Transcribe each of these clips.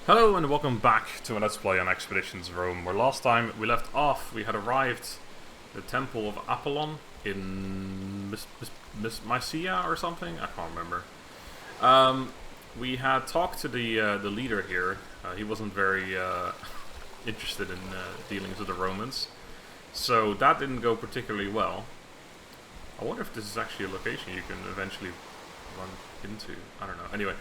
Hello and welcome back to a Let's Play on Expeditions Rome, where last time we left off we had arrived at the Temple of Apollon in Mycia or something? I can't remember. We had talked to the leader here. He wasn't very interested in dealings with the Romans, so that didn't go particularly well. I wonder if this is actually a location you can eventually run into. I don't know. Anyway,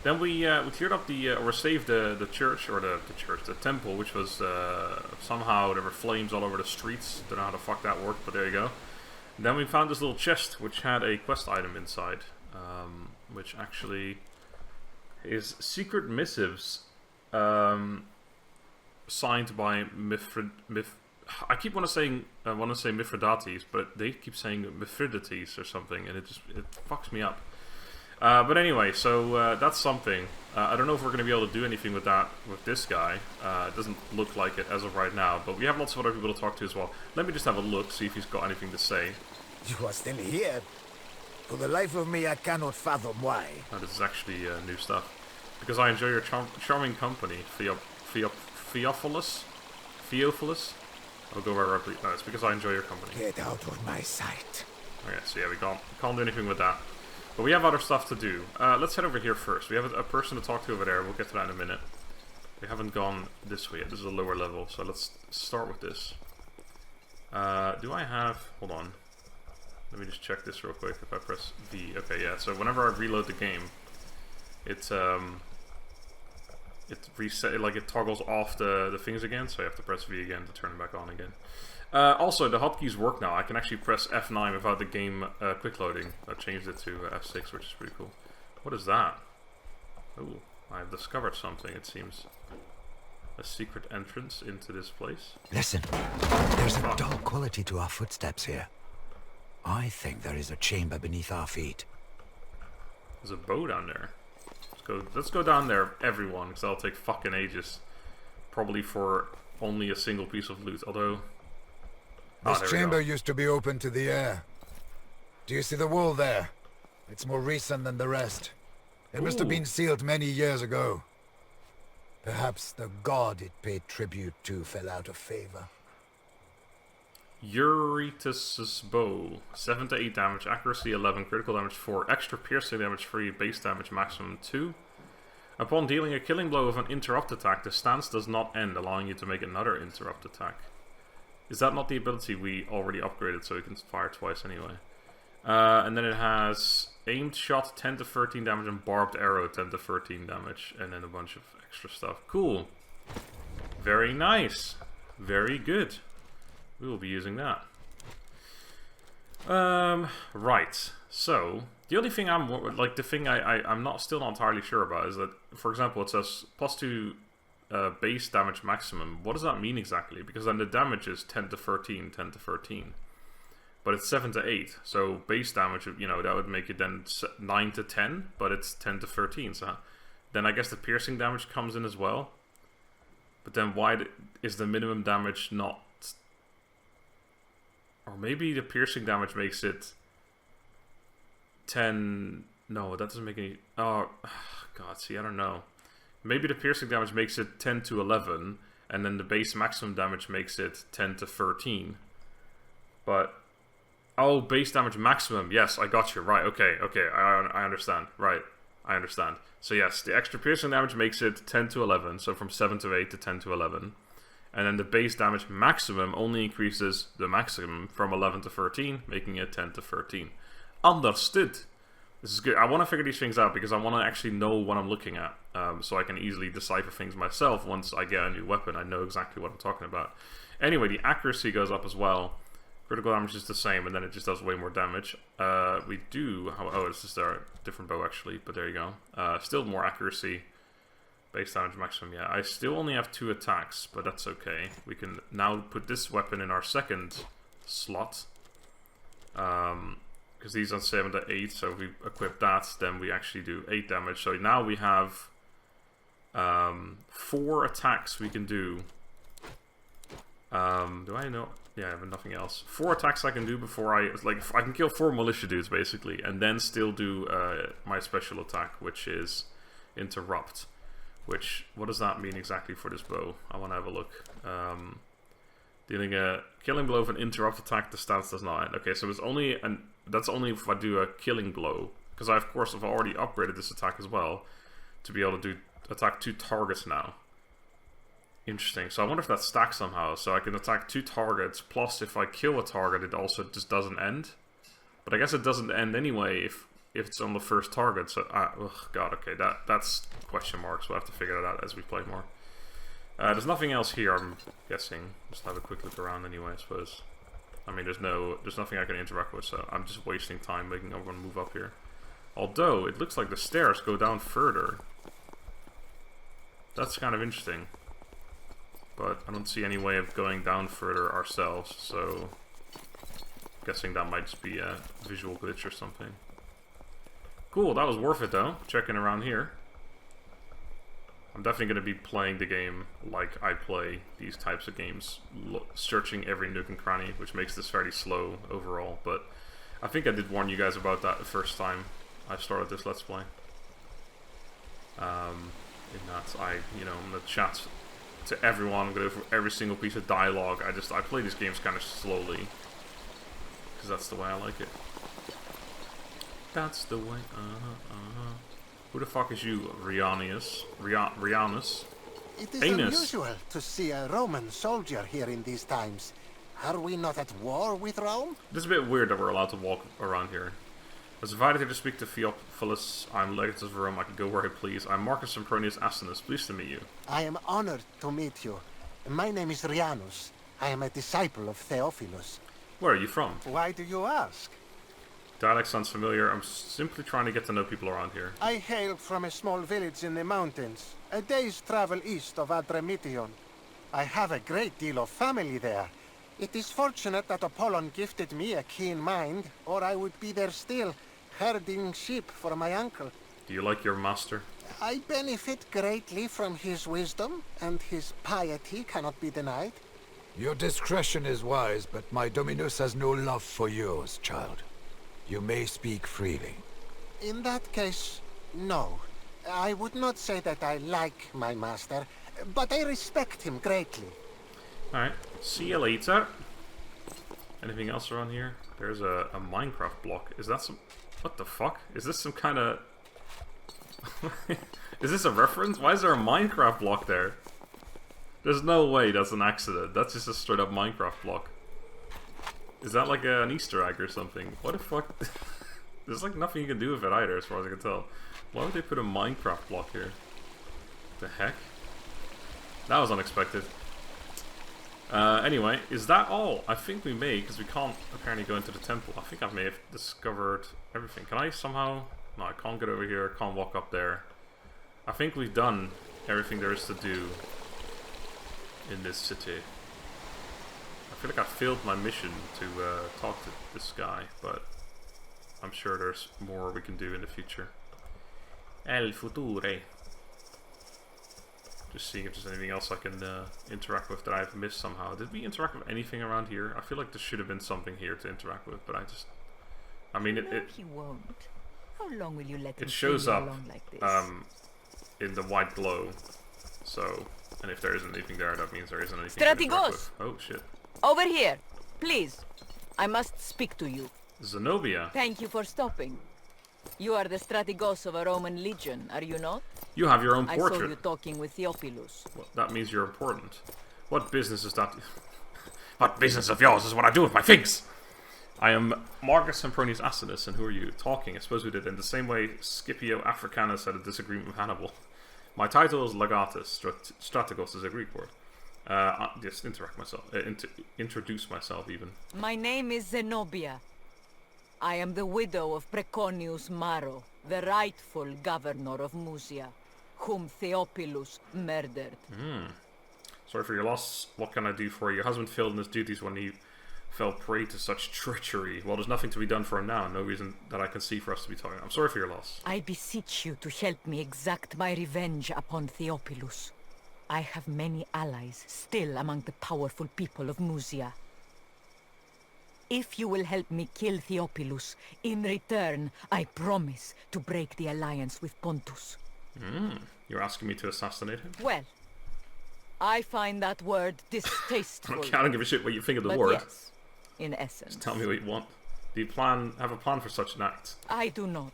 then we cleared up or saved the church, or the temple, which was somehow there were flames all over the streets. Don't know how the fuck that worked, but there you go. And then we found this little chest which had a quest item inside, which actually is secret missives signed by I keep want to say Mithridates, but they keep saying Mithridates or something, and it fucks me up. But anyway, so that's something. I don't know if we're going to be able to do anything with that with this guy. It doesn't look like it as of right now, but we have lots of other people to talk to as well. Let me just have a look, see if he's got anything to say. You are still here. For the life of me, I cannot fathom why. Oh, this is actually new stuff. Because I enjoy your charming company, Theophilus? I'll go right. No, it's because I enjoy your company. Get out of my sight. Okay, so yeah, we can't do anything with that. But we have other stuff to do. Let's head over here first. We have a person to talk to over there. We'll get to that in a minute. We haven't gone this way yet. This is a lower level, so let's start with this. Do I have... Hold on. Let me just check this real quick if I press V. Okay, yeah. So whenever I reload the game, it toggles off the things again, so I have to press V again to turn it back on again. Also, the hotkeys work now. I can actually press F9 without the game quick loading. I changed it to F6, which is pretty cool. What is that? Oh, I've discovered something, it seems. A secret entrance into this place. Listen, there's a dull quality to our footsteps here. I think there is a chamber beneath our feet. There's a bow down there. Let's go down there, everyone, because that'll take fucking ages. Probably for only a single piece of loot, although... This chamber used to be open to the air. Do you see the wall there? It's more recent than the rest. It must have been sealed many years ago. Perhaps the god it paid tribute to fell out of favor. Eurytus's bow. 7 to 8 damage, accuracy 11, critical damage 4, extra piercing damage 3, base damage maximum 2. Upon dealing a killing blow with an interrupt attack, the stance does not end, allowing you to make another interrupt attack. Is that not the ability we already upgraded, so we can fire twice anyway? And then it has aimed shot 10 to 13 damage and barbed arrow 10 to 13 damage, and then a bunch of extra stuff. Cool. Very nice. Very good. We will be using that. Right. So the only thing I'm still not entirely sure about is that, for example, it says +2 base damage maximum. What does that mean exactly? Because then the damage is 10 to 13, 10 to 13. But it's 7 to 8. So base damage, that would make it then 9 to 10, but it's 10 to 13. So then I guess the piercing damage comes in as well. But then why is the minimum damage not... Or maybe the piercing damage makes it 10... No, that doesn't make any... Oh, God, see, I don't know. Maybe the piercing damage makes it 10 to 11, and then the base maximum damage makes it 10 to 13. But... Oh, base damage maximum. Yes, I got you. Right, okay, I understand. Right, I understand. So yes, the extra piercing damage makes it 10 to 11, so from 7 to 8 to 10 to 11. And then the base damage maximum only increases the maximum from 11 to 13, making it 10 to 13. Understood. This is good. I want to figure these things out because I want to actually know what I'm looking at, so I can easily decipher things myself. Once I get a new weapon, I know exactly what I'm talking about. Anyway, the accuracy goes up as well. Critical damage is the same, and then it just does way more damage. We do... Oh, it's just a different bow, actually, but there you go. Still more accuracy. Base damage maximum, yeah. I still only have 2 attacks, but that's okay. We can now put this weapon in our second slot. Because these are 7 to 8, so if we equip that, then we actually do 8 damage. So now we have 4 attacks we can do. Do I know? Yeah, I have nothing else. 4 attacks I can do before I can kill 4 militia dudes basically, and then still do my special attack, which is interrupt, Which, what does that mean exactly for this bow? I want to have a look. Dealing a killing blow with an interrupt attack, the stats does not end. Okay, so it's only that's only if I do a killing blow. Because I, of course, have already upgraded this attack as well to be able to attack 2 targets now. Interesting. So I wonder if that stacks somehow. So I can attack 2 targets, plus if I kill a target, it also just doesn't end. But I guess it doesn't end anyway if it's on the first target. So, oh god, okay, that's question marks. We'll have to figure that out as we play more. There's nothing else here, I'm guessing. Just have a quick look around anyway, I suppose. I mean, there's nothing I can interact with, so I'm just wasting time making everyone move up here. Although, it looks like the stairs go down further. That's kind of interesting. But I don't see any way of going down further ourselves, so... I'm guessing that might just be a visual glitch or something. Cool, that was worth it though, checking around here. I'm definitely going to be playing the game like I play these types of games, searching every nook and cranny, which makes this fairly slow overall, but I think I did warn you guys about that the first time I started this Let's Play. In that I'm going to chat to everyone, I'm going to go through every single piece of dialogue. I play these games kind of slowly, because that's the way I like it. That's the way, Who the fuck is you, Rianus? Rianus? It is unusual to see a Roman soldier here in these times. Are we not at war with Rome? It's a bit weird that we're allowed to walk around here. I was invited here to speak to Theophilus. I'm Legatus of Rome. I can go where I please. I'm Marcus Sempronius Asinius. Pleased to meet you. I am honored to meet you. My name is Rianus. I am a disciple of Theophilus. Where are you from? Why do you ask? Dialect sounds familiar. I'm simply trying to get to know people around here. I hail from a small village in the mountains, a day's travel east of Adremition. I have a great deal of family there. It is fortunate that Apollon gifted me a keen mind, or I would be there still, herding sheep for my uncle. Do you like your master? I benefit greatly from his wisdom, and his piety cannot be denied. Your discretion is wise, but my Dominus has no love for yours, child. You may speak freely. In that case, no. I would not say that I like my master, but I respect him greatly. Alright, see you later. Anything else around here? There's a Minecraft block. Is that some... What the fuck? Is this some kind of... Is this a reference? Why is there a Minecraft block there? There's no way that's an accident. That's just a straight up Minecraft block. Is that like an Easter egg or something? What the fuck? There's like nothing you can do with it either, as far as I can tell. Why would they put a Minecraft block here? The heck? That was unexpected. Anyway, is that all? I think we may, because we can't apparently go into the temple. I think I may have discovered everything. Can I somehow... No, I can't get over here, can't walk up there. I think we've done everything there is to do in this city. I feel like I failed my mission to talk to this guy, but I'm sure there's more we can do in the future. El future. Just seeing if there's anything else I can interact with that I've missed somehow. Did we interact with anything around here? I feel like there should have been something here to interact with, but I mean, it he won't. How long will you let him shows up like this? in the white glow. So, and if there isn't anything there, that means there isn't anything to interact with. Oh shit. Over here, please. I must speak to you. Zenobia. Thank you for stopping. You are the Strategos of a Roman legion, are you not? You have your own portrait. I saw you talking with Theophilus. Well, that means you're important. What business is that? What business of yours is what I do with my things? I am Marcus Sempronius Asinius, and who are you? Talking. I suppose we did in the same way Scipio Africanus had a disagreement with Hannibal. My title is Legatus. Strategos is a Greek word. Just introduce myself even. My name is Zenobia. I am the widow of Preconius Maro, the rightful governor of Musia, whom Theophilus murdered. Sorry for your loss. What can I do for you? Your husband failed in his duties when he fell prey to such treachery. Well, there's nothing to be done for him now. No reason that I can see for us to be talking. I'm sorry for your loss. I beseech you to help me exact my revenge upon Theophilus. I have many allies still among the powerful people of Musia. If you will help me kill Theophilus, in return, I promise to break the alliance with Pontus. You're asking me to assassinate him? Well, I find that word distasteful. I don't give a shit what you think of the but word. Yes, in essence. Just tell me what you want. Do you have a plan for such an act? I do not.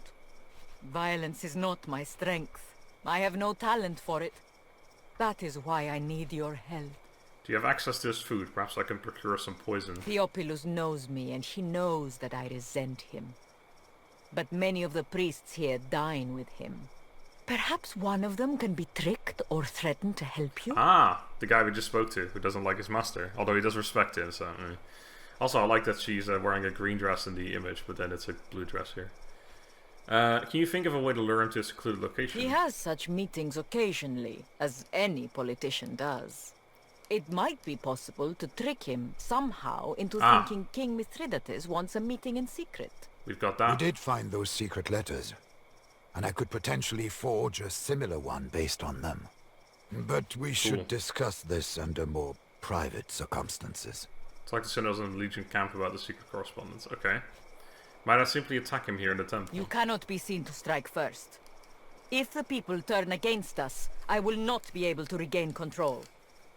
Violence is not my strength. I have no talent for it. That is why I need your help. Do you have access to his food? Perhaps I can procure some poison. Theophilus knows me, and she knows that I resent him. But many of the priests here dine with him. Perhaps one of them can be tricked or threatened to help you? Ah, the guy we just spoke to, who doesn't like his master. Although he does respect him, so... Also, I like that she's wearing a green dress in the image, but then it's a blue dress here. Can you think of a way to lure him to a secluded location? He has such meetings occasionally, as any politician does. It might be possible to trick him somehow into thinking King Mithridates wants a meeting in secret. We've got that. We did find those secret letters, and I could potentially forge a similar one based on them. But we should discuss this under more private circumstances. Talk to Synos in the Legion camp about the secret correspondence. Okay. Might I simply attack him here in the temple? You cannot be seen to strike first. If the people turn against us, I will not be able to regain control.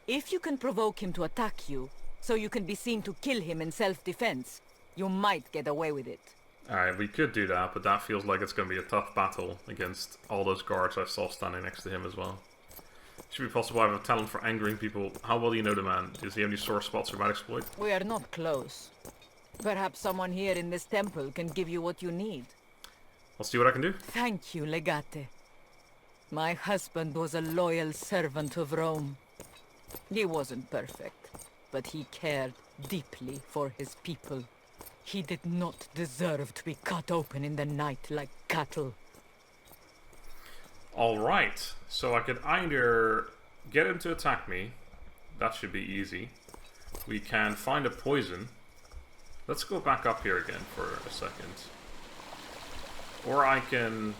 If you can provoke him to attack you, so you can be seen to kill him in self-defense, you might get away with it. Alright, we could do that, but that feels like it's going to be a tough battle against all those guards I saw standing next to him as well. Should be possible. I have a talent for angering people. How well do you know the man? Does he have any sore spots or bad exploit? We are not close. Perhaps someone here in this temple can give you what you need. I'll see what I can do. Thank you, Legate. My husband was a loyal servant of Rome. He wasn't perfect, but he cared deeply for his people. He did not deserve to be cut open in the night like cattle. Alright, so I could either get him to attack me. That should be easy. We can find a poison. Let's go back up here again for a second. Or I can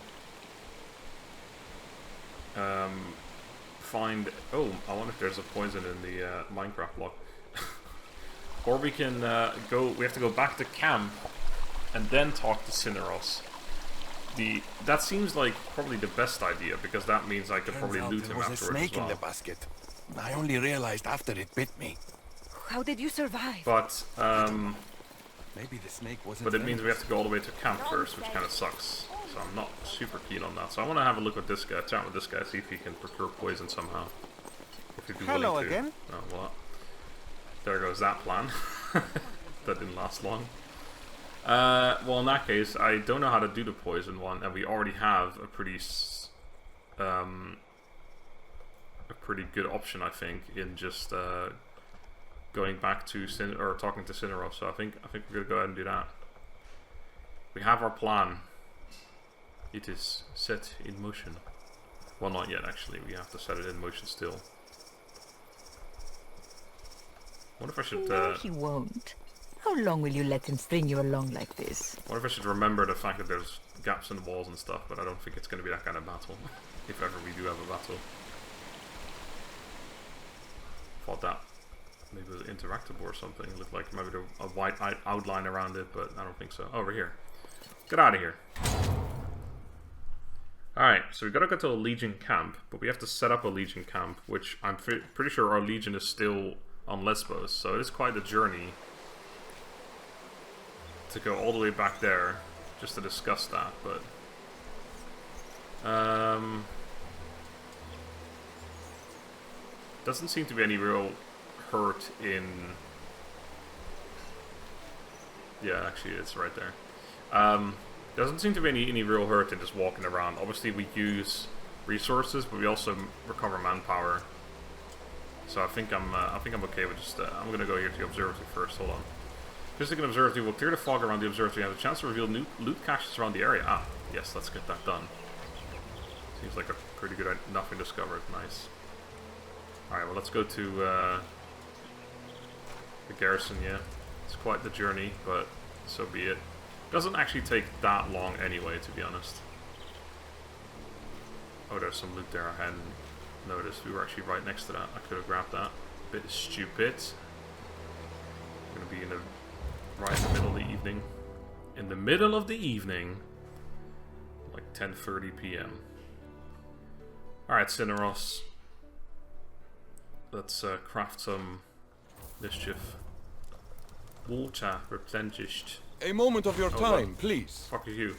find... Oh, I wonder if there's a poison in the Minecraft block. Or we can we have to go back to camp and then talk to Cineros. That seems like probably the best idea, because that means I could probably loot him afterwards as well. There was a snake in the basket. I only realized after it bit me. How did you survive? But maybe the snake wasn't. But it means we have to go all the way to camp first, which kind of sucks. So I'm not super keen on that. So I want to have a look with this guy, chat with this guy, see if he can procure poison somehow. If he'd be Hello willing to. again. Oh, well, there goes that plan. That didn't last long. Well, in that case, I don't know how to do the poison one, and we already have a pretty good option, I think, in just going back to talking to Cineros. So I think we're gonna go ahead and do that. We have our plan. It is set in motion. Well, not yet, actually. We have to set it in motion still. I wonder if I should... No, he won't. How long will you let him string you along like this? I wonder if I should remember the fact that there's gaps in the walls and stuff, but I don't think it's going to be that kind of battle. If ever we do have a battle. Thought that maybe it was interactable or something. It looked like maybe a white outline around it, but I don't think so. Over here. Get out of here. Alright, so we gotta go to a Legion camp, but we have to set up a Legion camp, which I'm pretty sure our Legion is still on Lesbos, so it is quite a journey to go all the way back there just to discuss that, but doesn't seem to be any real hurt in... Yeah, actually it's right there. Doesn't seem to be any real hurt in just walking around. Obviously we use resources, but we also recover manpower. So I think I'm okay with just I'm gonna go here to the observatory first. Hold on. Visiting an observatory will clear the fog around the observatory and have a chance to reveal new loot caches around the area. Ah, yes, let's get that done. Seems like a pretty good nothing discovered. Nice. Alright, well let's go to the garrison, yeah. It's quite the journey, but so be it. Doesn't actually take that long anyway, to be honest. Oh, there's some loot there I hadn't noticed. We were actually right next to that. I could have grabbed that. Bit stupid. I'm gonna be in the right in the middle of the evening. In the middle of the evening, like 10:30 p.m. Alright, Cineros. Let's craft some mischief. Water replenished. A moment of your time, what? please. Fuck you.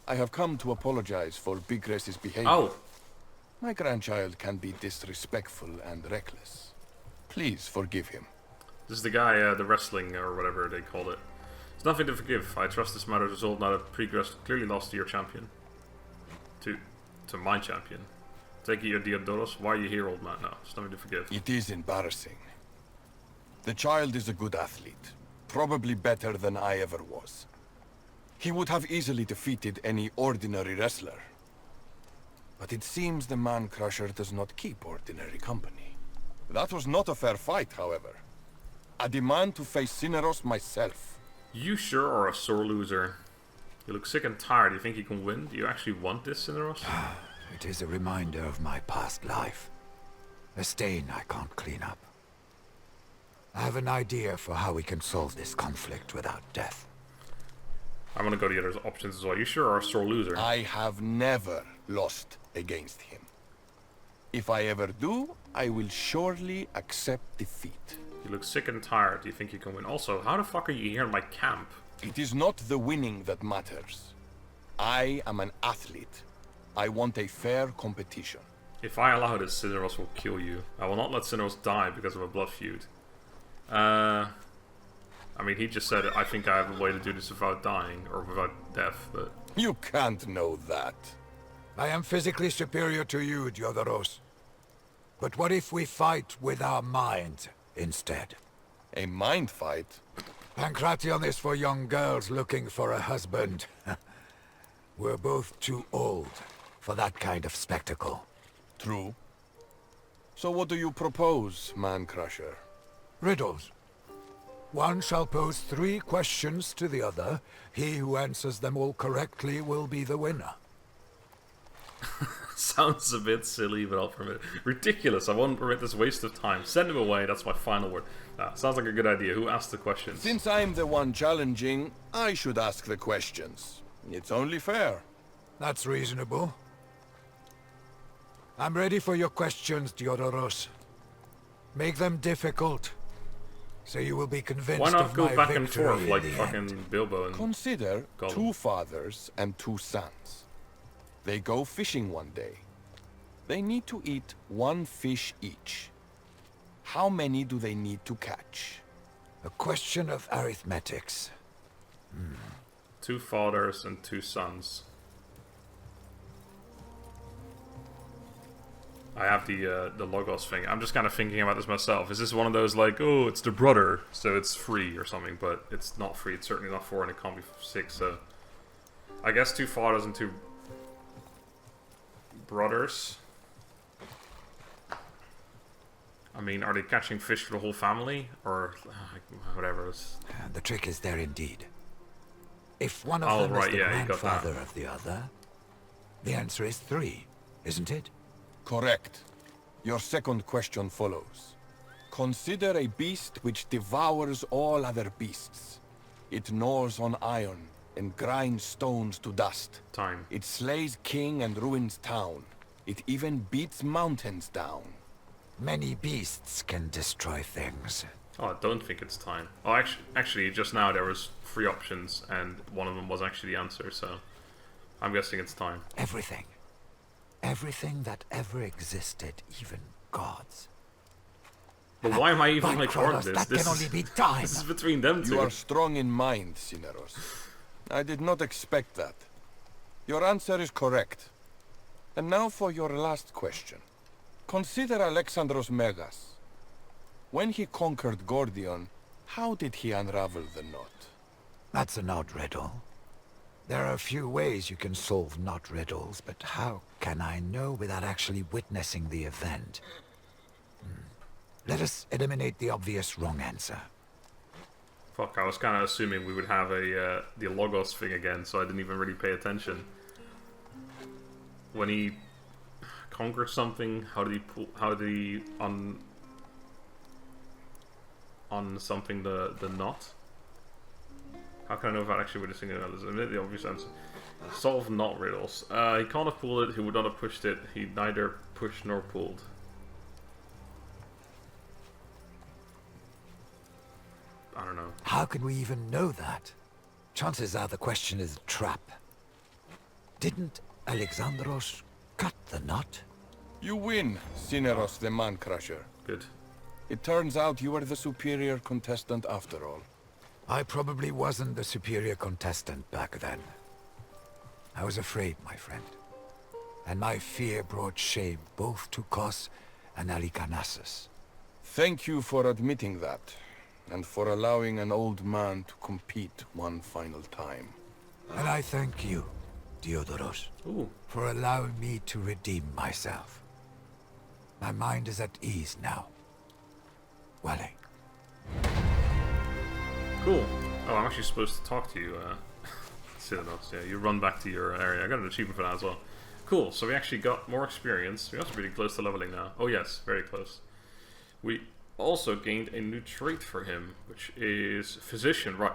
I have come to apologize for Bigres's behavior. Oh! My grandchild can be disrespectful and reckless. Please forgive him. This is the guy, the wrestling or whatever they called it. There's nothing to forgive. I trust this matter is resolved now that Pregress clearly lost to your champion. To my champion. Take it, your Diodoros. Why are you here, old man? No, there's nothing to forgive. It is embarrassing. The child is a good athlete. Probably better than I ever was. He would have easily defeated any ordinary wrestler. But it seems the Man-Crusher does not keep ordinary company. That was not a fair fight, however. I demand to face Cineros myself. You sure are a sore loser. You look sick and tired. You think you can win? Do you actually want this, Cineros? It is a reminder of my past life. A stain I can't clean up. I have an idea for how we can solve this conflict without death. I'm gonna go to the other options as well. You sure are a sore loser. I have never lost against him. If I ever do, I will surely accept defeat. You look sick and tired. Do you think you can win? Also, how the fuck are you here in my camp? It is not the winning that matters. I am an athlete. I want a fair competition. If I allow this, Cineros will kill you. I will not let Cineros die because of a blood feud. I mean, he just said, I think I have a way to do this without dying, or without death, but... You can't know that. I am physically superior to you, Diodoros. But what if we fight with our minds instead? A mind fight? Pancration is for young girls looking for a husband. We're both too old for that kind of spectacle. True. So what do you propose, Man-Crusher? Riddles. One shall pose 3 questions to the other. He who answers them all correctly will be the winner. Sounds a bit silly, but I'll permit it. Ridiculous. I won't permit this waste of time. Send him away. That's my final word. Sounds like a good idea. Who asked the questions? Since I'm the one challenging, I should ask the questions. It's only fair. That's reasonable. I'm ready for your questions, Diodoros. Make them difficult, so you will be convinced Why not of go my back and victory forth like in the fucking end. Bilbo and... Consider Gaul. 2 fathers and 2 sons. They go fishing one day. They need to eat 1 fish each. How many do they need to catch? A question of arithmetics. 2 fathers and 2 sons. I have the Logos thing. I'm just kind of thinking about this myself. Is this one of those like, oh, it's the brother, so it's free or something? But it's not free. It's certainly not 4, and it can't be 6. So I guess 2 fathers and 2 brothers. I mean, are they catching fish for the whole family, or whatever? The trick is there indeed. If one of Oh, them right, is the yeah, you got that. grandfather of the other, the answer is 3, isn't it? Correct. Your second question follows. Consider a beast which devours all other beasts. It gnaws on iron and grinds stones to dust. Time. It slays king and ruins town. It even beats mountains down. Many beasts can destroy things. Oh, I don't think it's time. Oh, actually, just now there was 3 options, and one of them was actually the answer, so I'm guessing it's time. Everything. Everything that ever existed, even gods. But why am I even By recording Kronos, this? that This can is, only be time. this is between them 2. You are strong in mind, Cineros. I did not expect that. Your answer is correct. And now for your last question. Consider Alexandros Megas. When he conquered Gordion, how did he unravel the knot? That's an odd riddle. There are a few ways you can solve knot riddles, but how can I know without actually witnessing the event? Let us eliminate the obvious wrong answer. Fuck, I was kind of assuming we would have a the Logos thing again, so I didn't even really pay attention. When he conquered something, how did he on something the knot? How can I know if I actually witnessing it? The obvious answer. Solve not riddles. He can't have pulled it, he would not have pushed it. He neither pushed nor pulled. I don't know. How can we even know that? Chances are the question is a trap. Didn't Alexandros cut the knot? You win, Cineros the Man-Crusher. Good. It turns out you were the superior contestant after all. I probably wasn't the superior contestant back then. I was afraid, my friend. And my fear brought shame both to Kos and Alicanassus. Thank you for admitting that, and for allowing an old man to compete one final time. And I thank you, Diodoros, for allowing me to redeem myself. My mind is at ease now. Wale. Cool. Oh, I'm actually supposed to talk to you, Citados. Yeah, you run back to your area. I got an achievement for that as well. Cool, so we actually got more experience. We're also pretty close to leveling now. Oh yes, very close. We also gained a new trait for him, which is Physician. Right.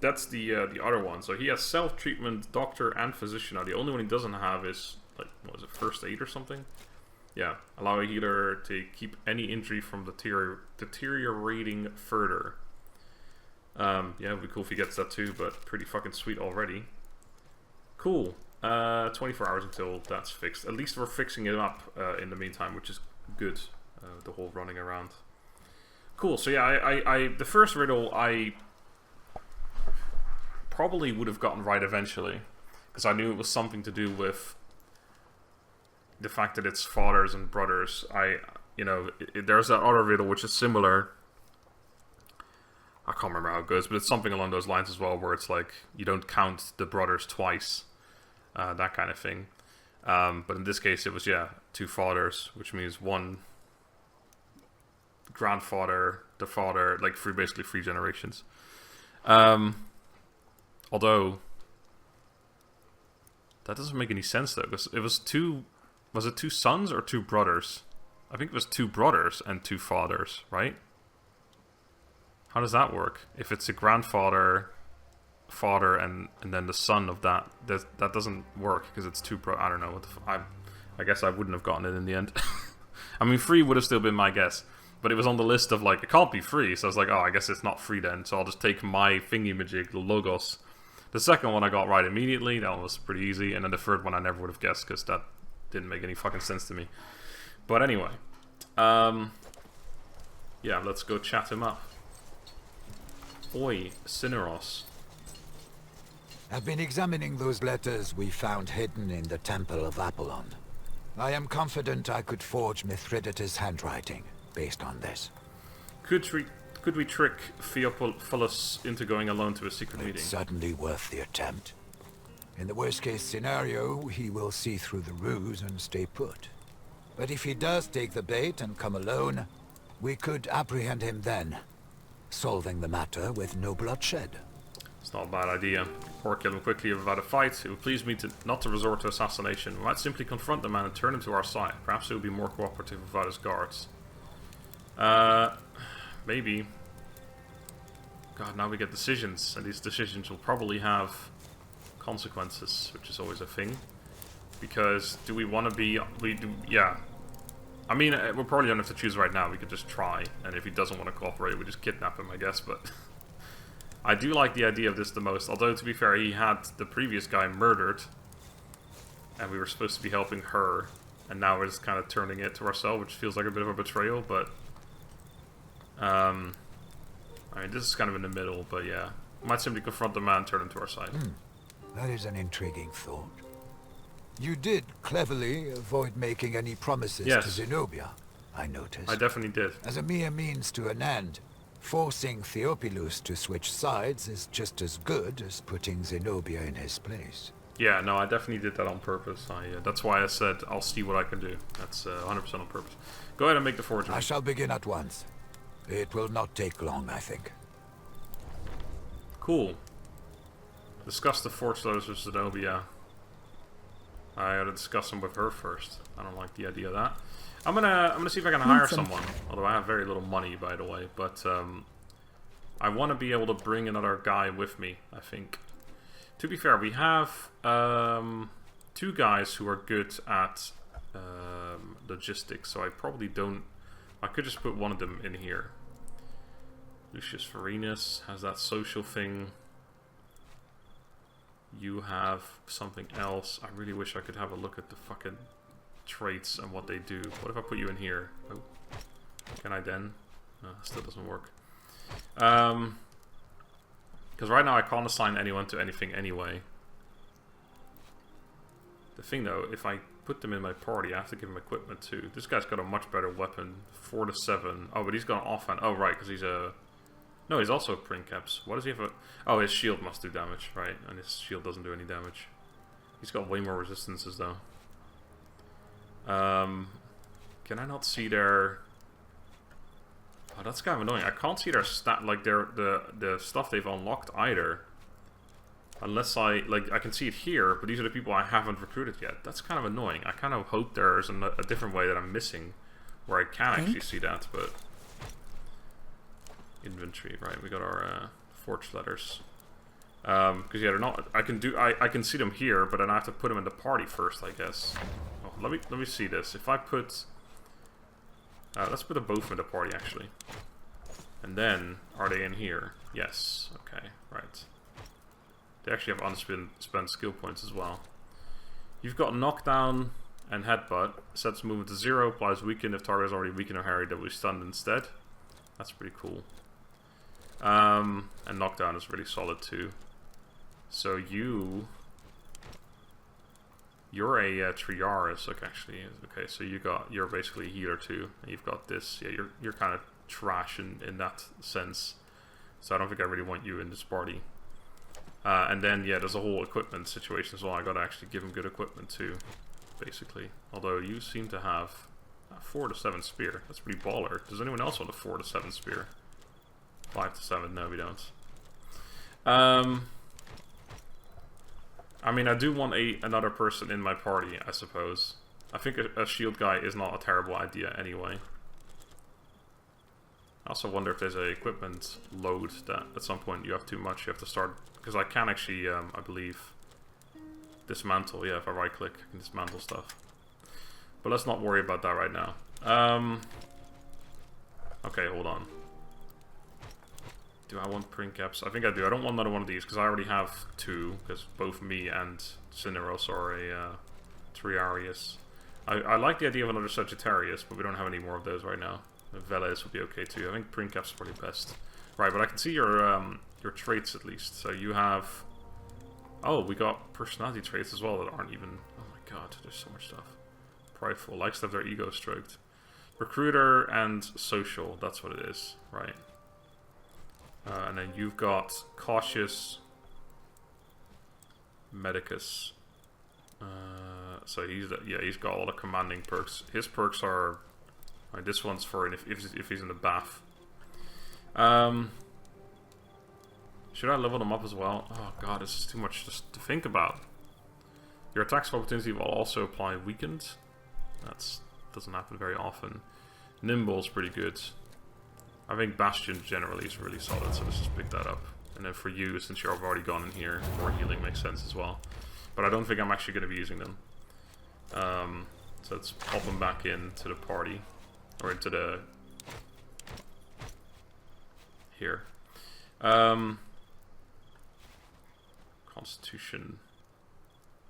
That's the other one. So he has Self-Treatment, Doctor, and Physician. Now the only one he doesn't have is, like, what was it, First Aid or something? Yeah, allow a healer to keep any injury from deteriorating further. Yeah, it'd be cool if he gets that too, but pretty fucking sweet already. Cool. 24 hours until that's fixed. At least we're fixing it up in the meantime, which is good. The whole running around. Cool. So yeah, I the first riddle I probably would have gotten right eventually, because I knew it was something to do with the fact that it's fathers and brothers. There's that other riddle which is similar. I can't remember how it goes, but it's something along those lines as well, where it's like you don't count the brothers twice, that kind of thing. But in this case, it was, yeah, two fathers, which means one grandfather, the father, like basically three generations. Although that doesn't make any sense though, because it was two. Was it two sons or two brothers? I think it was two brothers and two fathers, right? How does that work? If it's a grandfather, father, and then the son of that doesn't work because it's two I don't know what I guess I wouldn't have gotten it in the end. I mean, free would have still been my guess, but it was on the list of like, it can't be free, so I was like, oh, I guess it's not free then, so I'll just take my thingy-majig, the Logos. The second one I got right immediately, that one was pretty easy, and then the third one I never would have guessed because that didn't make any fucking sense to me. But anyway, yeah, let's go chat him up. Oi, Cineros. I've been examining those letters we found hidden in the Temple of Apollon. I am confident I could forge Mithridates' handwriting based on this. Could we trick Theophilus into going alone to a secret meeting? It's certainly worth the attempt. In the worst-case scenario, he will see through the ruse and stay put. But if he does take the bait and come alone, we could apprehend him then, solving the matter with no bloodshed. It's not a bad idea. Or kill him quickly without a fight. It would please me not to resort to assassination. We might simply confront the man and turn him to our side. Perhaps he will be more cooperative without his guards. Maybe. God, now we get decisions, and these decisions will probably have consequences, which is always a thing. Because do we want to be? Yeah. I mean, we probably don't have to choose right now. We could just try, and if he doesn't want to cooperate, we just kidnap him, I guess. But I do like the idea of this the most. Although, to be fair, he had the previous guy murdered, and we were supposed to be helping her, and now we're just kind of turning it to ourselves, which feels like a bit of a betrayal. But I mean, this is kind of in the middle. But yeah, we might simply confront the man, turn him to our side. That is an intriguing thought. You did cleverly avoid making any promises to Zenobia, I noticed. I definitely did. As a mere means to an end, forcing Theophilus to switch sides is just as good as putting Zenobia in his place. Yeah, no, I definitely did that on purpose. That's why I said I'll see what I can do. That's 100% on purpose. Go ahead and make the forgery. I shall begin at once. It will not take long, I think. Cool. Discuss the forged letters with Zenobia. I gotta discuss them with her first. I don't like the idea of that. I'm gonna see if I can hire someone. Although I have very little money, by the way. But I want to be able to bring another guy with me, I think. To be fair, we have 2 guys who are good at logistics, so I probably don't... I could just put one of them in here. Lucius Varenus has that social thing. You have something else. I really wish I could have a look at the fucking traits and what they do. What if I put you in here? Oh. Can I then? No, still doesn't work. Because right now I can't assign anyone to anything anyway. The thing though, if I put them in my party, I have to give him equipment too. This guy's got a much better weapon. 4 to 7. Oh, but he's got an offhand. Oh, right, because he's a... No, he's also a princeps. What does he have? Oh, his shield must do damage, right? And his shield doesn't do any damage. He's got way more resistances though. Can I not see their... Oh, that's kind of annoying. I can't see their stat, like the stuff they've unlocked either. Unless I can see it here, but these are the people I haven't recruited yet. That's kind of annoying. I kind of hope there's a different way that I'm missing, where I can actually see that. But inventory, right? We got our forged letters. Because yeah, they're not. I can see them here, but then I have to put them in the party first, I guess. Oh, let me see this. If I put, let's put them both in the party actually. And then are they in here? Yes. Okay. Right. They actually have unspent skill points as well. You've got knockdown and headbutt. Sets movement to 0. Applies weaken if target is already weakened or harried. That will be stunned instead. That's pretty cool. And knockdown is really solid too. So you're a Triaris, like actually. Okay, so you're basically a healer too, and you've got this. Yeah, you're kind of trash in that sense. So I don't think I really want you in this party. And then yeah, there's a whole equipment situation as well. I gotta actually give him good equipment too, basically. Although you seem to have a 4 to 7 spear. That's pretty baller. Does anyone else want a 4 to 7 spear? 5 to 7? No, we don't. I mean, I do want another person in my party, I suppose. I think a shield guy is not a terrible idea anyway. I also wonder if there's a equipment load that at some point you have too much, you have to start... Because I can actually, I believe, dismantle. Yeah, if I right click, I can dismantle stuff. But let's not worry about that right now. Okay, hold on. Do I want princeps? I think I do. I don't want another one of these because I already have 2. Because both me and Cineros are a Triarius. I like the idea of another Sagittarius, but we don't have any more of those right now. Veles would be okay too. I think princeps is probably best. Right, but I can see your traits at least. So you have... Oh, we got personality traits as well that aren't even... Oh my god, there's so much stuff. Prideful, likes to have their ego stroked. Recruiter and social, that's what it is. Right. And then you've got cautious, medicus. So he's got all the commanding perks. His perks are... Right, this one's for if he's in the bath. Should I level them up as well? Oh god, this is too much just to think about. Your attacks of opportunity will also apply weakened. That doesn't happen very often. Nimble's pretty good. I think Bastion generally is really solid, so let's just pick that up. And then for you, since you've already gone in here, more healing makes sense as well. But I don't think I'm actually going to be using them. So let's pop them back into the party. Or into the... Here. Constitution.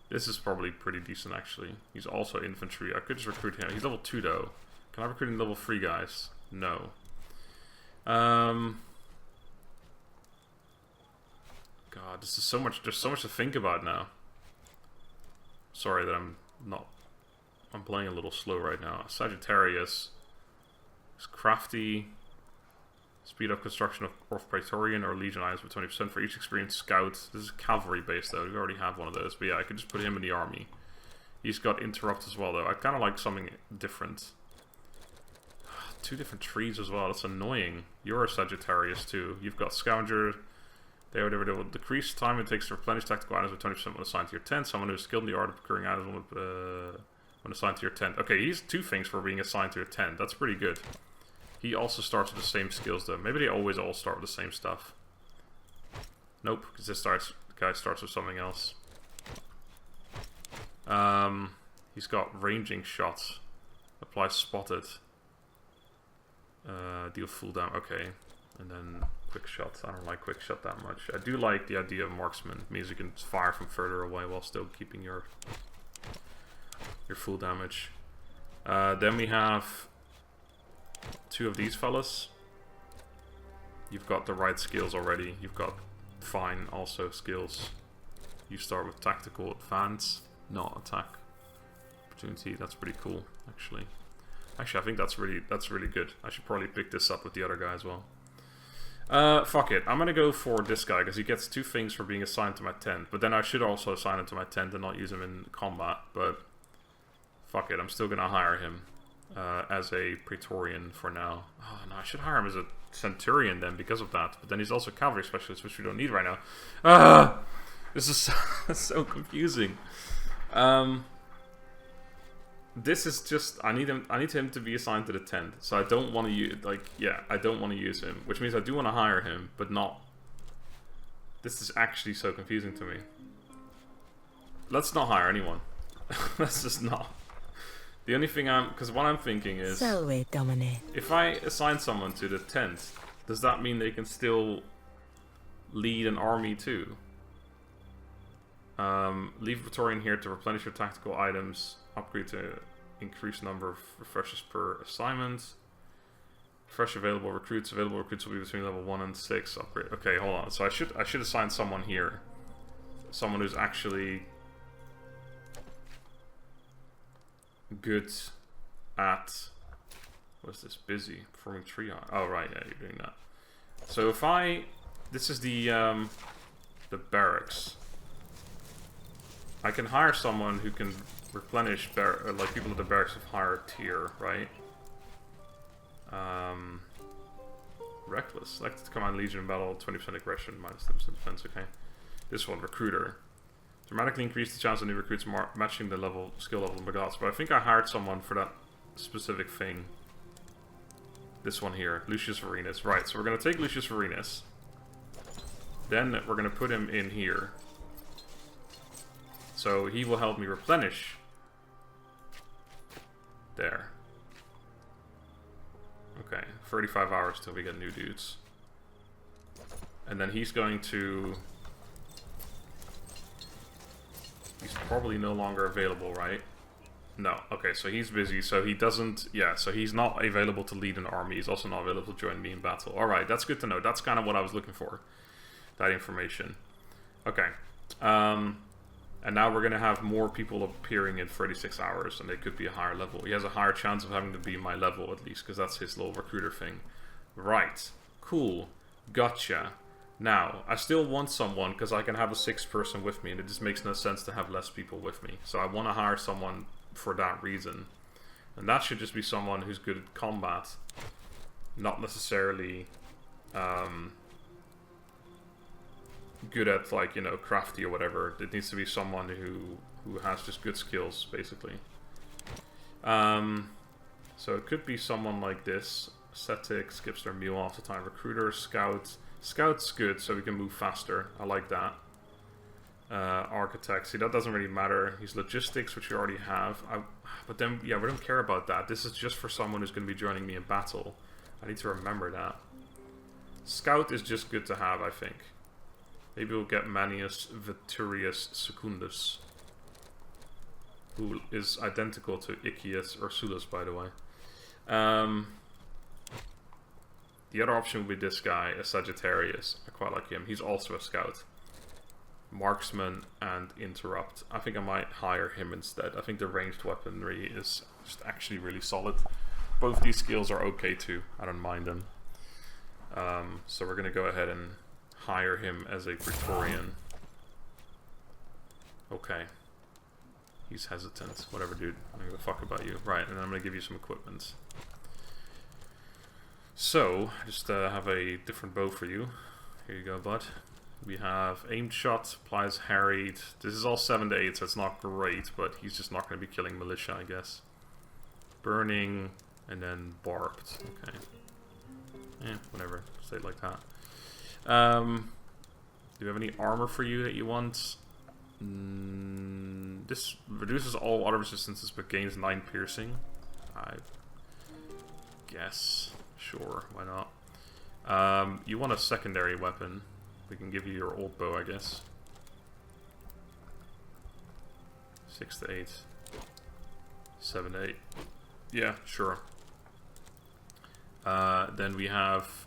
This is probably pretty decent actually. He's also infantry. I could just recruit him. He's level 2 though. Can I recruit him level 3 guys? No. God, this is so much. There's so much to think about now. Sorry that I'm playing a little slow right now. Sagittarius is crafty. Speed up construction of Praetorian or Legion items with 20% for each experienced scout. This is cavalry based though. We already have one of those. But yeah, I could just put him in the army. He's got interrupt as well though. I kind of like something different. 2 different trees as well. That's annoying. You're a Sagittarius too. You've got Scavenger. They will decrease time it takes to replenish tactical items with 20% when assigned to your tent. Someone who's skilled in the art of procuring items when assigned to your tent. Okay, he's 2 things for being assigned to your tent. That's pretty good. He also starts with the same skills though. Maybe they always all start with the same stuff. Nope, because this starts guy starts with something else. He's got ranging shots. Apply spotted. Deal full damage. Okay. And then quick shot. I don't like quick shot that much. I do like the idea of marksman. It means you can fire from further away while still keeping your full damage. Then we have 2 of these fellas. You've got the right skills already. You've got fine also skills. You start with tactical advance, not attack opportunity. That's pretty cool, actually. Actually, I think that's really good. I should probably pick this up with the other guy as well. Fuck it. I'm gonna go for this guy because he gets 2 things for being assigned to my tent. But then I should also assign him to my tent and not use him in combat. But fuck it. I'm still gonna hire him as a Praetorian for now. Oh no, I should hire him as a Centurion then because of that. But then he's also a cavalry specialist, which we don't need right now. This is so confusing. This is just I need him to be assigned to the tent. So I don't want to use I don't want to use him, which means I do want to hire him, but not. This is actually so confusing to me. Let's not hire anyone. Let's just not. The only thing because what I'm thinking is, if I assign someone to the tent, does that mean they can still lead an army too? Leave Praetorian here to replenish your tactical items. Upgrade to increase number of refreshes per assignment. Fresh available recruits. Available recruits will be between level 1 and 6. Upgrade. Okay, hold on. So I should assign someone here. Someone who's actually good at what's this? Busy performing triage. Oh right, yeah, you're doing that. So if this is the barracks. I can hire someone who can replenish like people at the barracks of higher tier, right? Reckless. Select to command legion in battle, 20% aggression, minus 10% defense. Okay. This one, recruiter. Dramatically increase the chance of new recruits matching the skill level of my gods. But I think I hired someone for that specific thing. This one here, Lucius Varenus. Right, so we're gonna take Lucius Varenus. Then we're gonna put him in here. So he will help me replenish. There. Okay, 35 hours till we get new dudes. And then he's going to... He's probably no longer available, right? No. Okay, so he's busy, so he doesn't... Yeah, so he's not available to lead an army. He's also not available to join me in battle. Alright, that's good to know. That's kind of what I was looking for. That information. Okay. And now we're going to have more people appearing in 36 hours, and they could be a higher level. He has a higher chance of having to be my level, at least, because that's his little recruiter thing. Right. Cool. Gotcha. Now, I still want someone, because I can have a 6th person with me, and it just makes no sense to have less people with me. So I want to hire someone for that reason. And that should just be someone who's good at combat. Not necessarily... good at, like, you know, crafty or whatever. It needs to be someone who has just good skills, basically. So it could be someone like this. Ascetic, skips their meal off the time. Recruiter, scout. Scout's good, so we can move faster. I like that. Architect. See, that doesn't really matter. He's logistics, which we already have. But then, yeah, we don't care about that. This is just for someone who's going to be joining me in battle. I need to remember that. Scout is just good to have, I think. Maybe we'll get Manius Veturius Secundus, who is identical to Iccius Ursulus, by the way. The other option would be this guy, a Sagittarius. I quite like him. He's also a scout. Marksman and interrupt. I think I might hire him instead. I think the ranged weaponry is just actually really solid. Both these skills are okay too. I don't mind them. So we're going to go ahead and hire him as a Praetorian. Okay. He's hesitant. Whatever, dude. I don't give a fuck about you. Right, and then I'm going to give you some equipment. So, just have a different bow for you. Here you go, bud. We have aimed shot, applies harried. This is all 7 to 8, so it's not great, but he's just not going to be killing militia, I guess. Burning, and then barbed. Okay. Whatever. Stay like that. Do we have any armor for you that you want? This reduces all other resistances but gains 9 piercing. I guess. Sure, why not? You want a secondary weapon. We can give you your old bow, I guess. 6 to 8. 7 to 8. Yeah, sure. Then we have...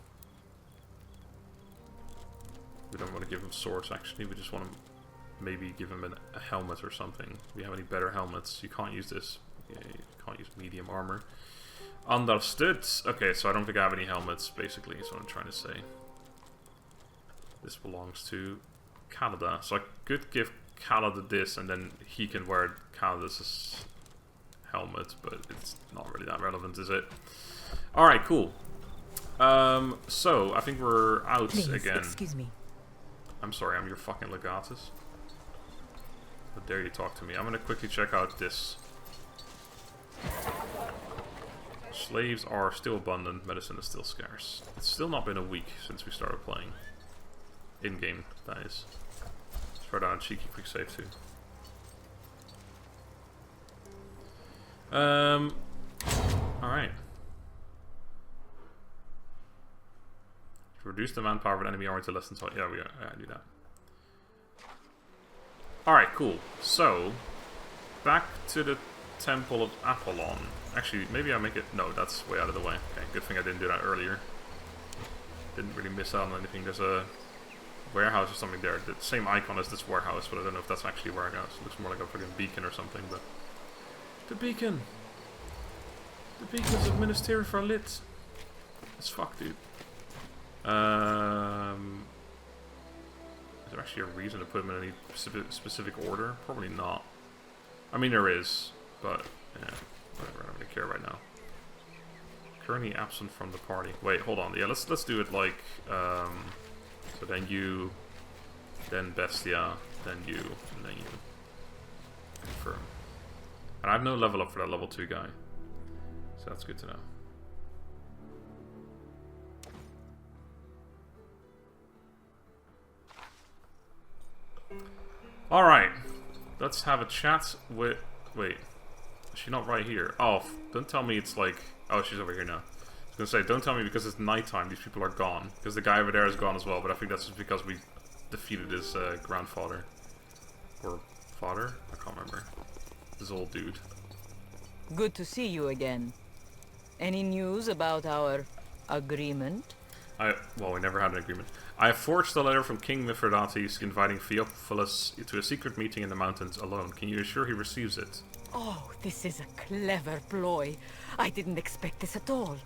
We don't want to give him swords, actually. We just want to maybe give him a helmet or something. Do we have any better helmets? You can't use this. Yeah, you can't use medium armor. Understood. Okay, so I don't think I have any helmets, basically, is what I'm trying to say. This belongs to Kalada. So I could give Kalada this, and then he can wear Kalada's helmet, but it's not really that relevant, is it? Alright, cool. So, I think we're out. Please, again. Excuse me. I'm sorry, I'm your fucking Legatus. How dare you talk to me? I'm gonna quickly check out this. Slaves are still abundant, medicine is still scarce. It's still not been a week since we started playing. In-game, that is. Let's try down a cheeky quick save too. Alright. Reduce the manpower of an enemy army to less than 12. Yeah, I do that. Alright, cool. So, back to the Temple of Apollon. Actually, maybe I make it... No, that's way out of the way. Okay, good thing I didn't do that earlier. Didn't really miss out on anything. There's a warehouse or something there. The same icon as this warehouse, but I don't know if that's actually a warehouse. It looks more like a fucking beacon or something, but... The beacon! The beacons of Ministerial are lit. As fuck, dude. Is there actually a reason to put them in any specific order? Probably not. I mean, there is, but yeah, whatever. I don't really care right now. Currently absent from the party. Wait, hold on. Yeah, let's do it like so then you, then Bestia, then you, and then you. Confirm. And I have no level up for that level 2 guy, so that's good to know. Alright, let's have a chat with... Wait, is she not right here? Oh, don't tell me it's like... Oh, she's over here now. I was gonna say, don't tell me because it's nighttime, these people are gone. Because the guy over there is gone as well, but I think that's just because we defeated his grandfather. Or father? I can't remember. This old dude. Good to see you again. Any news about our agreement? Well, we never had an agreement. I have forged a letter from King Mithridates inviting Theophilus to a secret meeting in the mountains alone. Can you assure he receives it? Oh, this is a clever ploy. I didn't expect this at all.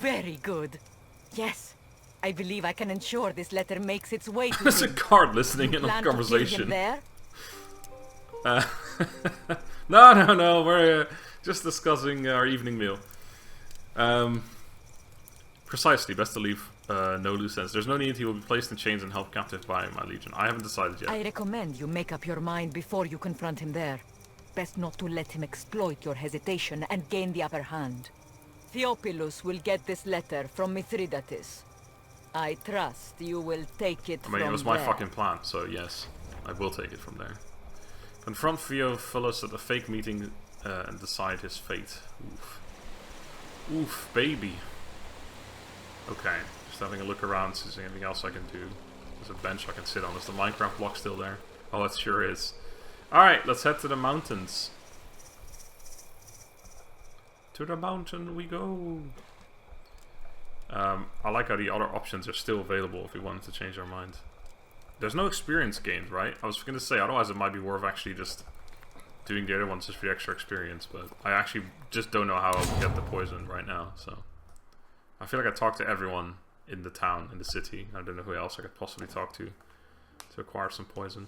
Very good. Yes, I believe I can ensure this letter makes its way to There's a him. guard listening in on the Plan to kill conversation. him there? No, we're just discussing our evening meal. Precisely, best to leave no loose ends. There's no need, he will be placed in chains and held captive by my legion. I haven't decided yet. I recommend you make up your mind before you confront him there. Best not to let him exploit your hesitation and gain the upper hand. Theophilus will get this letter from Mithridates. I trust you will take it from there. I mean, it was my fucking plan, so yes, I will take it from there. Confront Theophilus at a fake meeting and decide his fate. Oof. Oof, baby. Okay, just having a look around, see if there's anything else I can do. There's a bench I can sit on. Is the Minecraft block still there? Oh, it sure is. Alright, let's head to the mountains. To the mountain we go. I like how the other options are still available if we wanted to change our mind. There's no experience gained, right? I was going to say, otherwise it might be worth actually just doing the other ones just for the extra experience, but I actually just don't know how I'll get the poison right now, so... I feel like I talked to everyone in the town, in the city. I don't know who else I could possibly talk to acquire some poison.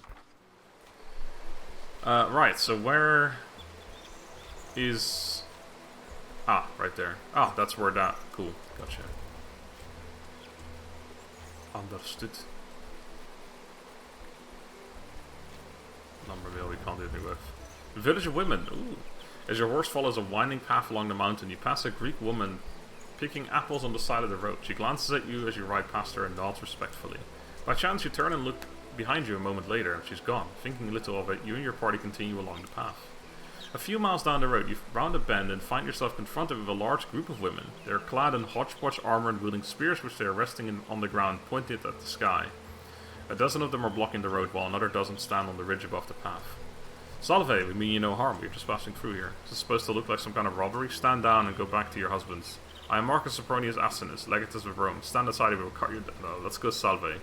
Right, so where is... Ah, right there. Ah, that's where that... Cool, gotcha. Understood. Lumber mill we can't do anything with. Village of women. Ooh. As your horse follows a winding path along the mountain, you pass a Greek woman picking apples on the side of the road. She glances at you as you ride past her and nods respectfully. By chance, you turn and look behind you a moment later, and she's gone. Thinking little of it, you and your party continue along the path. A few miles down the road, you round a bend and find yourself confronted with a large group of women. They are clad in hodgepodge armor and wielding spears which they are resting on the ground, pointed at the sky. A dozen of them are blocking the road, while another dozen stand on the ridge above the path. Salve, we mean you no harm. We're just passing through here. This is supposed to look like some kind of robbery. Stand down and go back to your husbands. I am Marcus Sempronius Asinus, Legatus of Rome. Stand aside and we will cut your... No, let's go salve.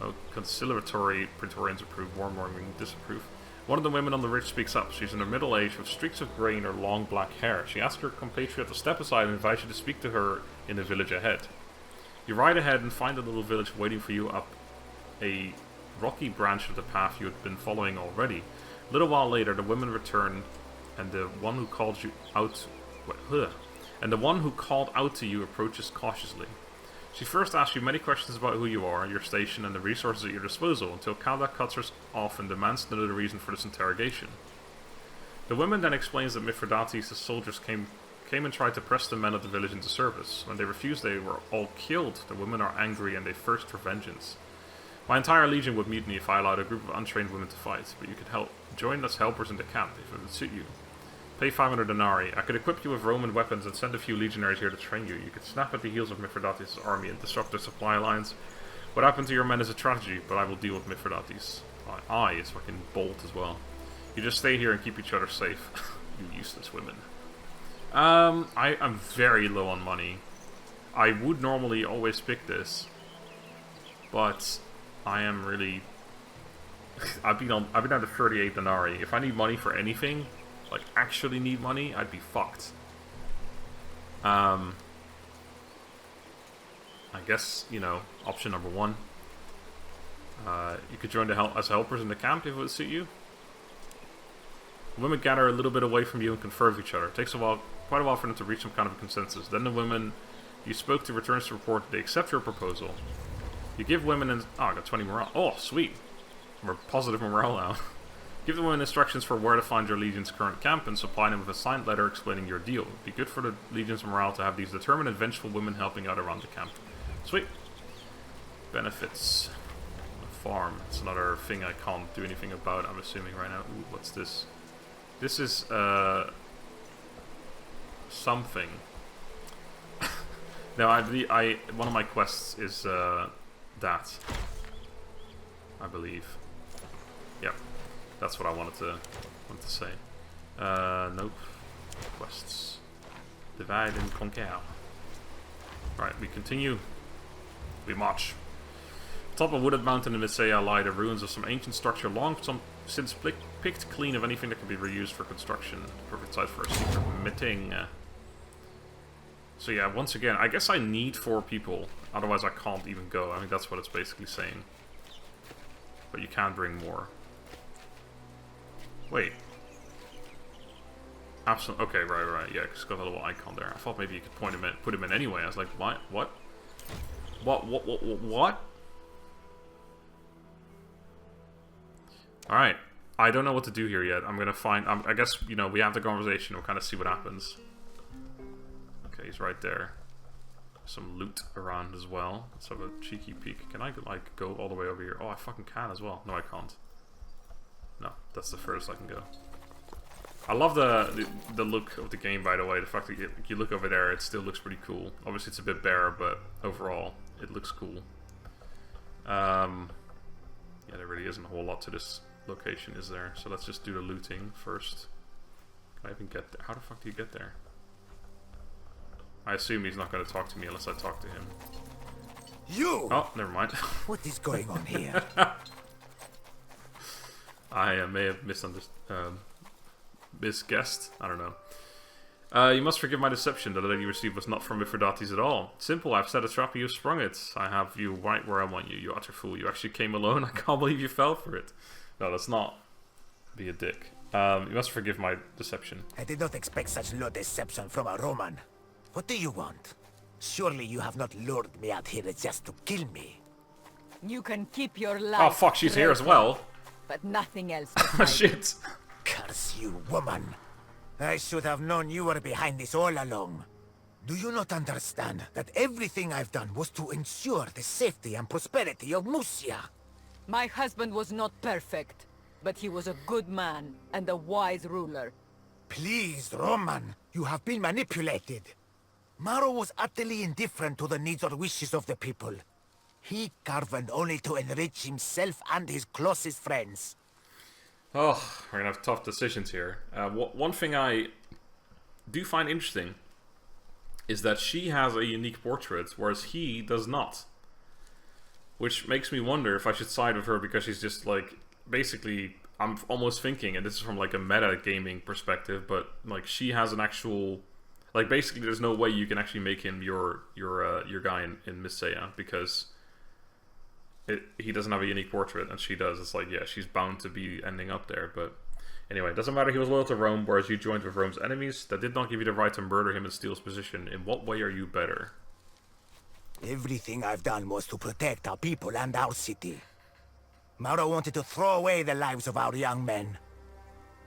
Oh, conciliatory Praetorians approve, warmongering disapprove. One of the women on the ridge speaks up. She's in her middle age with streaks of grey in her long black hair. She asks her compatriot to step aside and invites you to speak to her in the village ahead. You ride ahead and find a little village waiting for you up a rocky branch of the path you had been following already. A little while later, the women return, and the one who called you out... And the one who called out to you approaches cautiously. She first asks you many questions about who you are, your station, and the resources at your disposal, until Kalda cuts her off and demands to know the reason for this interrogation. The woman then explains that Mithridates' the soldiers came and tried to press the men of the village into service. When they refused, they were all killed. The women are angry and they thirst for vengeance. My entire legion would mutiny if I allowed a group of untrained women to fight, but you could join as helpers in the camp if it would suit you. Pay 500 denarii. I could equip you with Roman weapons and send a few legionaries here to train you. You could snap at the heels of Mithridates' army and disrupt their supply lines. What happened to your men is a tragedy, but I will deal with Mithridates. My eye is fucking bolt as well. You just stay here and keep each other safe. You useless women. I am very low on money. I would normally always pick this, but I am really... I've been down to 38 denarii. If I need money for anything, like actually need money, I'd be fucked. I guess, you know, option number one. You could join as helpers in the camp if it would suit you. Women gather a little bit away from you and confer with each other. It takes quite a while for them to reach some kind of a consensus. Then the women you spoke to returns to report that they accept your proposal. You give women I got 20 morale. Oh, sweet. We're positive morale now. Give the women instructions for where to find your legion's current camp and supply them with a signed letter explaining your deal. It'd be good for the legion's morale to have these determined and vengeful women helping out around the camp. Sweet. Benefits. The farm. It's another thing I can't do anything about, I'm assuming right now. Ooh, what's this? This is, something. No, one of my quests is, that. I believe. Yep. That's what I wanted to say. Nope. Quests. Divide and conquer. Right, we continue. We march. Atop a wooded mountain in Mysia lie the ruins of some ancient structure long since picked clean of anything that can be reused for construction. Perfect site for a secret meeting. So yeah, once again, I guess I need 4 people. Otherwise I can't even go. I mean, that's what it's basically saying. But you can bring more. Wait. Absolutely. Okay, right. Yeah, it's got a little icon there. I thought maybe you could put him in anyway. I was like, what? What? Alright. I don't know what to do here yet. I'm gonna find... I guess, you know, we have the conversation. We'll kind of see what happens. Okay, he's right there. Some loot around as well. Let's have a cheeky peek. Can I, like, go all the way over here? Oh, I fucking can as well. No, I can't. No, that's the furthest I can go. I love the look of the game, by the way. The fact that you look over there, it still looks pretty cool. Obviously, it's a bit bare, but overall, it looks cool. Yeah, there really isn't a whole lot to this location, is there? So let's just do the looting first. Can I even get there? How the fuck do you get there? I assume he's not going to talk to me unless I talk to him. You! Oh, never mind. What is going on here? I may have misguessed. I don't know. You must forgive my deception. The letter you received was not from Mithridates at all. Simple, I've set a trap and you've sprung it. I have you right where I want you, you utter fool. You actually came alone? I can't believe you fell for it. No, let's not be a dick. You must forgive my deception. I did not expect such low deception from a Roman. What do you want? Surely you have not lured me out here just to kill me. You can keep your life. Oh fuck, she's here as well. But nothing else. Shit. Curse you, woman. I should have known you were behind this all along. Do you not understand that everything I've done was to ensure the safety and prosperity of Mysia? My husband was not perfect, but he was a good man and a wise ruler. Please, Roman, you have been manipulated. Maro was utterly indifferent to the needs or wishes of the people. He carved only to enrich himself and his closest friends. Oh, we're gonna have tough decisions here. One thing I do find interesting is that she has a unique portrait, whereas he does not. Which makes me wonder if I should side with her because she's just like, basically, I'm almost thinking, and this is from like a meta gaming perspective, but like she has an actual, like basically there's no way you can actually make him your guy in Messiah because he doesn't have a unique portrait and she does. It's like, yeah, she's bound to be ending up there, but anyway, it doesn't matter. He was loyal to Rome, whereas you joined with Rome's enemies. That did not give you the right to murder him and steal his position. In what way are you better? Everything I've done was to protect our people and our city. Maro wanted to throw away the lives of our young men.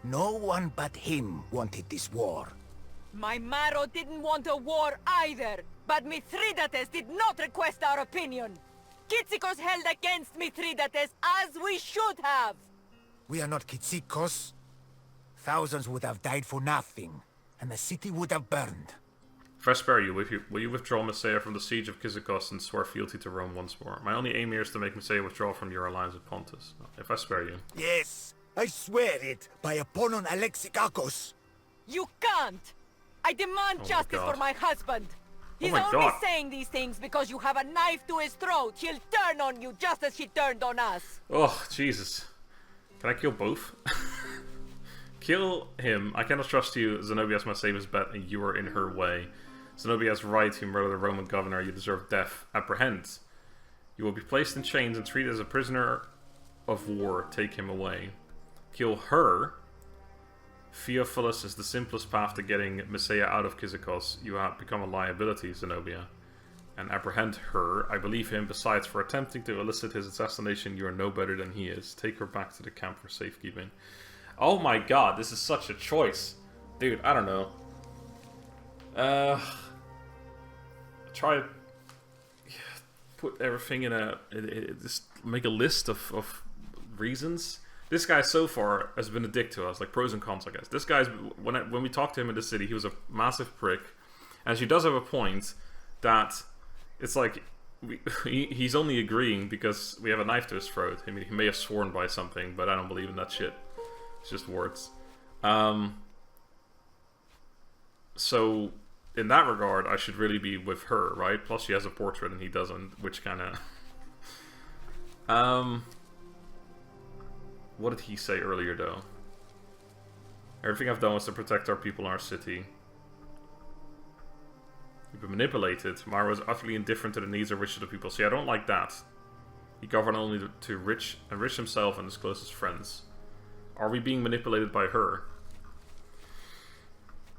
No one but him wanted this war. My Maro didn't want a war either, but Mithridates did not request our opinion. Kitsikos held against Mithridates as we should have. We are not Kitsikos. Thousands would have died for nothing, and the city would have burned. If I spare you, will you withdraw Messiah from the siege of Kyzikos and swear fealty to Rome once more? My only aim here is to make Messiah withdraw from your alliance with Pontus. If I spare you. Yes, I swear it by Apollon Alexikakos. You can't! I demand justice for my husband. He's only saying these things because you have a knife to his throat. He'll turn on you just as he turned on us. Oh, Jesus. Can I kill both? Kill him. I cannot trust you. Zenobia has my safest bet and you are in her way. Zenobia has right. You murdered a Roman governor. You deserve death. Apprehend. You will be placed in chains and treated as a prisoner of war. Take him away. Kill her. Theophilus is the simplest path to getting Messiah out of Kyzikos. You have become a liability, Zenobia. And apprehend her. I believe him. Besides, for attempting to elicit his assassination, you are no better than he is. Take her back to the camp for safekeeping. Oh my god, this is such a choice. Dude, I don't know. Try to put everything in just make a list of reasons. This guy so far has been a dick to us, like pros and cons, I guess. This guy's, when we talked to him in the city, he was a massive prick. And she does have a point that it's like, he's only agreeing because we have a knife to his throat. I mean, he may have sworn by something, but I don't believe in that shit. It's just words. So, in that regard, I should really be with her, right? Plus she has a portrait and he doesn't, which kind of... What did he say earlier, though? Everything I've done was to protect our people and our city. You've been manipulated. Mara was utterly indifferent to the needs or wishes of the people. See, I don't like that. He governed only to enrich himself and his closest friends. Are we being manipulated by her?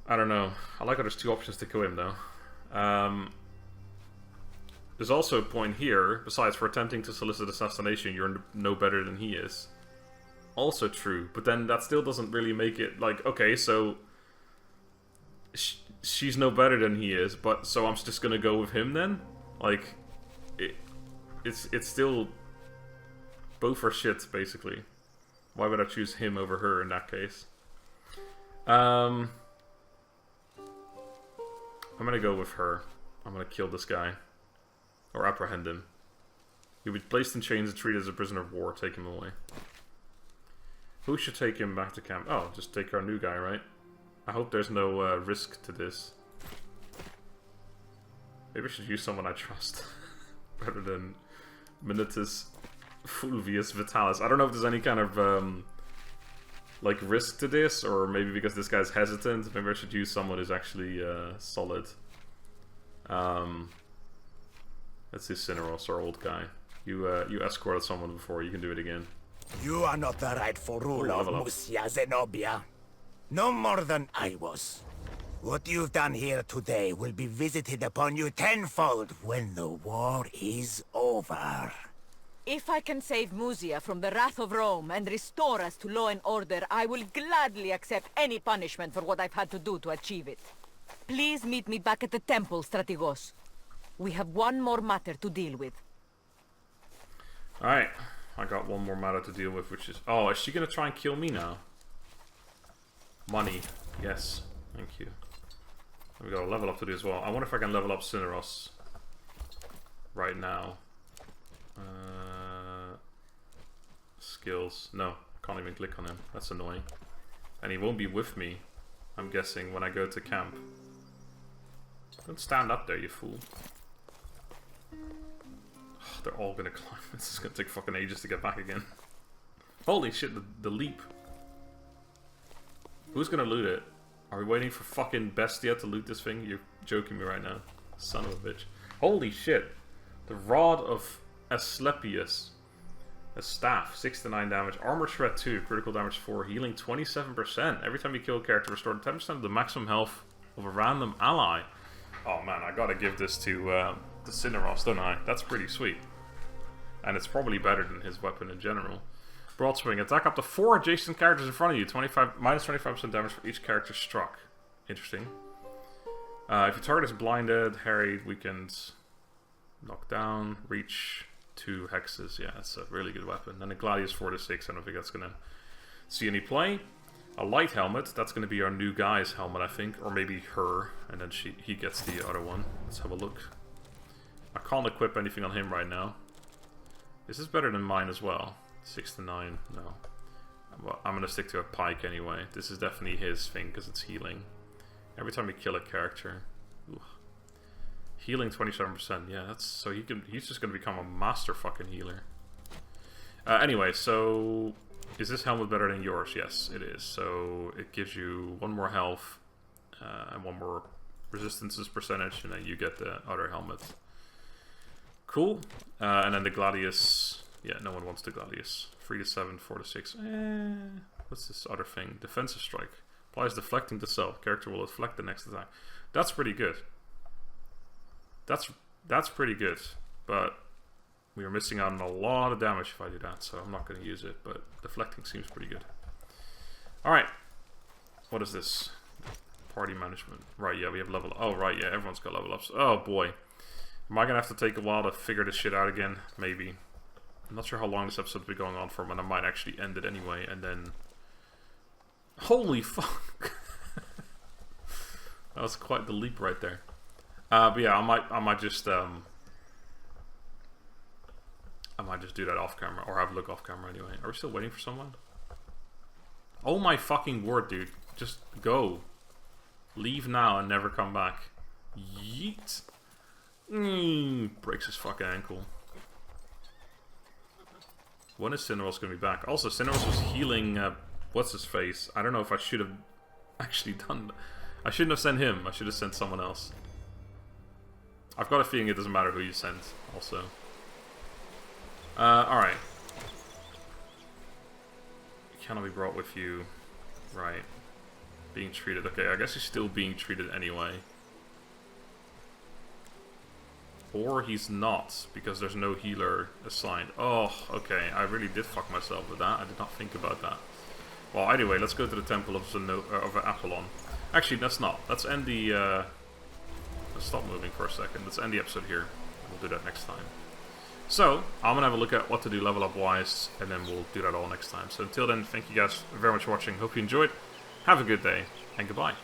I don't know. I like how there's two options to kill him, though. There's also a point here. Besides, for attempting to solicit assassination, you're no better than he is. Also true, but then that still doesn't really make it like, okay, so she's no better than he is, but so I'm just gonna go with him then? Like, it's still both are shit, basically. Why would I choose him over her in that case? I'm gonna go with her. I'm gonna kill this guy. Or apprehend him. He'll be placed in chains and treated as a prisoner of war. Take him away. Who should take him back to camp? Oh, just take our new guy, right? I hope there's no risk to this. Maybe I should use someone I trust. Rather than Minitus Fulvius Vitalis. I don't know if there's any kind of like risk to this, or maybe because this guy's hesitant, maybe I should use someone who's actually solid. Let's see, Cineros, our old guy. You escorted someone before, you can do it again. You are not the rightful ruler of Musia, Zenobia. No more than I was. What you've done here today will be visited upon you tenfold when the war is over. If I can save Musia from the wrath of Rome and restore us to law and order, I will gladly accept any punishment for what I've had to do to achieve it. Please meet me back at the temple, Strategos. We have one more matter to deal with. Alright. I got one more matter to deal with, which is... Oh, is she gonna try and kill me now? Money. Yes. Thank you. We got a level up to do as well. I wonder if I can level up Cineros right now. Skills. No, can't even click on him. That's annoying. And he won't be with me, I'm guessing, when I go to camp. Don't stand up there, you fool. Oh, they're all gonna climb. This is gonna take fucking ages to get back again. Holy shit, the leap. Who's gonna loot it? Are we waiting for fucking Bestia to loot this thing? You're joking me right now. Son of a bitch. Holy shit. The Rod of Asclepius. A staff, 6 to 9 damage. Armor shred 2, critical damage 4, healing 27%. Every time you kill a character, restore 10% of the maximum health of a random ally. Oh man, I gotta give this to Cineros, don't I? That's pretty sweet. And it's probably better than his weapon in general. Broadswing, attack up to 4 adjacent characters in front of you. Minus 25% damage for each character struck. Interesting. If your target is blinded, harried, weakened, knocked down, reach 2 hexes. Yeah, that's a really good weapon. Then a Gladius 4 to 6. I don't think that's gonna see any play. A light helmet. That's gonna be our new guy's helmet, I think, or maybe her, and then he gets the other one. Let's have a look. I can't equip anything on him right now. Is this better than mine as well? 6 to 9. No. Well, I'm gonna stick to a pike anyway. This is definitely his thing because it's healing. Every time you kill a character. Ooh. Healing 27%, yeah, that's so he's just gonna become a master fucking healer. Anyway, so is this helmet better than yours? Yes, it is. So it gives you 1 more health and 1 more resistances percentage, and then you get the other helmet. Cool. And then the Gladius, yeah, no one wants the Gladius. 3 to 7, 4 to 6. What's this other thing? Defensive strike. Applies deflecting to self. Character will deflect the next attack. That's pretty good. That's pretty good, but we are missing out on a lot of damage if I do that, so I'm not going to use it, but deflecting seems pretty good. Alright, what is this? Party management. Right, yeah, we have level... Oh, right, yeah, everyone's got level ups. Oh, boy. Am I going to have to take a while to figure this shit out again? Maybe. I'm not sure how long this episode's been going on for, but I might actually end it anyway, and then... Holy fuck! That was quite the leap right there. But yeah, I might just do that off camera, or have a look off camera anyway. Are we still waiting for someone? Oh my fucking word, dude! Just go, leave now and never come back. Yeet! Breaks his fucking ankle. When is Cineros gonna be back? Also, Cineros was healing. What's his face? I don't know if I should have actually done. I shouldn't have sent him. I should have sent someone else. I've got a feeling it doesn't matter who you send, also. Alright. Cannot be brought with you. Right. Being treated. Okay, I guess he's still being treated anyway. Or he's not, because there's no healer assigned. Oh, okay. I really did fuck myself with that. I did not think about that. Well, anyway, let's go to the Temple of Apollon. Actually, let's not. Let's end the... Let's stop moving for a second. Let's end the episode here. We'll do that next time. So, I'm going to have a look at what to do level up wise, and then we'll do that all next time. So until then, thank you guys very much for watching. Hope you enjoyed. Have a good day, and goodbye.